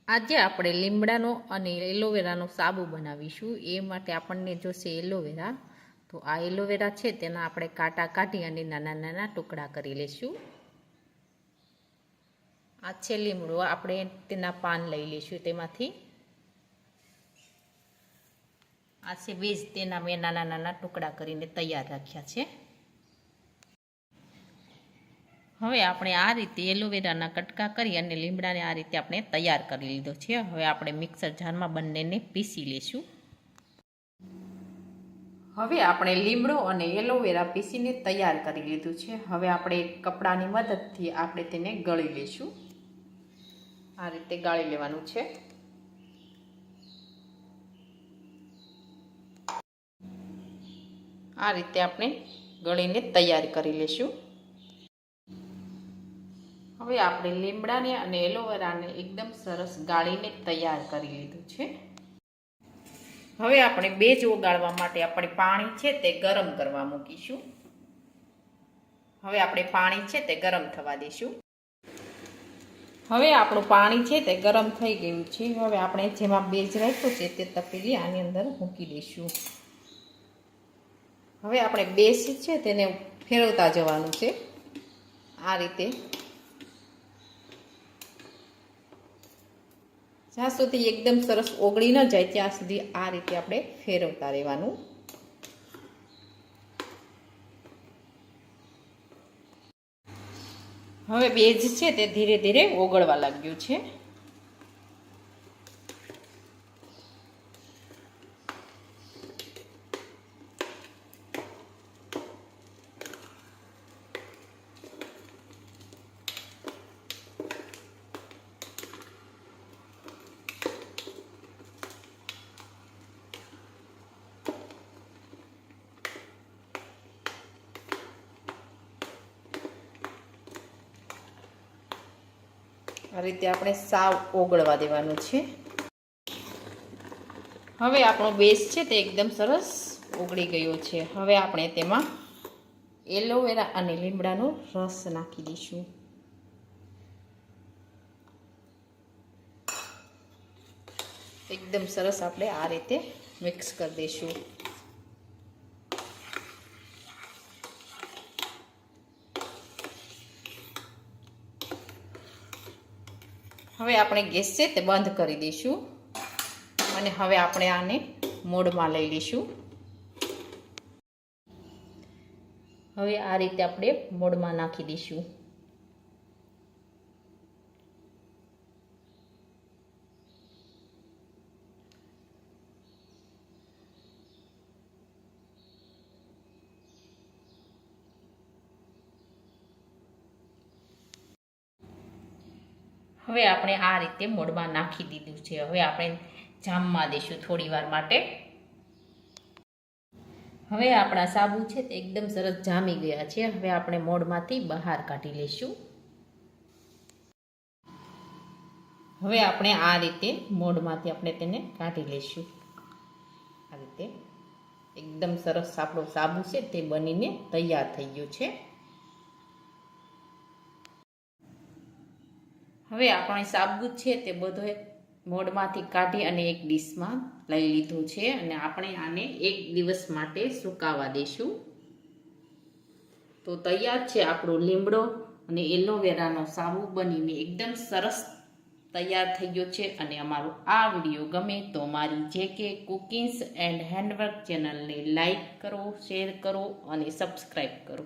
આજે આપણે લીમડાનો અને એલોવેરાનો સાબુ બનાવીશું. એ માટે આપણને જોશે એલોવેરા. તો આ એલોવેરા છે તેના આપણે કાંટા કાઢી અને નાના નાના ટુકડા કરી લઈશું. આ છે લીમડો, આપણે તેના પાન લઈ લઈશું. તેમાંથી આ છે બીજ, તેના મેં નાના નાના ટુકડા કરીને તૈયાર રાખ્યા છે. હવે આપણે આ રીતે એલોવેરાના કટકા કરી અને લીમડાને આ રીતે આપણે તૈયાર કરી લીધો છે. હવે આપણે મિક્સર જારમાં બંનેને પીસી લઈશું. હવે આપણે લીમડો અને એલોવેરા પીસીને તૈયાર કરી લીધું છે. હવે આપણે કપડાની મદદથી આપણે તેને ગળી લઈશું. આ રીતે ગાળી લેવાનું છે. આ રીતે આપણે ગળીને તૈયાર કરી લઈશું. હવે આપણે લીમડાને અને એલોવેરાને એકદમ સરસ ગાળીને તૈયાર કરી લીધું છે. હવે આપણે બેજ ઓગાળવા માટે આપણે પાણી છે તે ગરમ કરવા મૂકીશું. હવે આપણે પાણી છે તે ગરમ થવા દઈશું. હવે આપણું પાણી છે તે ગરમ થઈ ગયું છે. હવે આપણે જેમાં બેજ રાખ્યું છે તે તપેલી આની અંદર મૂકી દઈશું. હવે આપણે બેજ છે તેને ફેરવતા જવાનું છે. આ રીતે જ્યાં સુધી એકદમ સરસ ઓગળી ન જાય ત્યાં સુધી આ રીતે આપણે ફેરવતા રહેવાનું. હવે બેજ છે તે ધીરે ધીરે ઓગળવા લાગ્યું છે. આ રીતે આપણે સાવ ઓગળવા દેવાનું છે. હવે આપણો બેઝ છે તે એકદમ સરસ ઓગળી ગયો છે. હવે આપણે તેમાં એલોવેરા અને લીમડાનો રસ નાખી દઈશું. એકદમ સરસ આપણે આ રીતે મિક્સ કરી દઈશું. હવે આપણે ગેસ છે તે બંધ કરી દઈશું અને હવે આપણે આને મોડમાં લઈ લઈશું. હવે આ રીતે આપણે મોડમાં નાખી દઈશું. હવે આપણે આ રીતે મોડમાં નાખી દીધું છે. હવે આપણે જામવા દઈશું થોડી વાર માટે. હવે આપણા સાબુ છે તે એકદમ સરસ જામી ગયા છે. હવે આપણે મોડમાંથી બહાર કાઢી લઈશું. હવે આપણે આ રીતે મોડમાંથી આપણે તેને કાઢી લઈશું. આ રીતે એકદમ સરસ આપણો સાબુ છે તે બનીને તૈયાર થઈ ગયો છે. હવે આપણે સાબુ છે તે બધો મોડમાંથી કાઢી અને એક ડીશમાં લઈ લીધું છે અને આપણે આને એક દિવસ માટે સુકાવા દઈશું. તો તૈયાર છે આપણો લીમડો અને એલોવેરાનો સાબુ બનીને એકદમ સરસ તૈયાર થઈ ગયો છે. અને અમારો આ વિડીયો ગમે તો મારી જેકે કુકિંગ્સ એન્ડ હેન્ડવર્ક ચેનલને લાઈક કરો, શેર કરો અને સબસ્ક્રાઈબ કરો.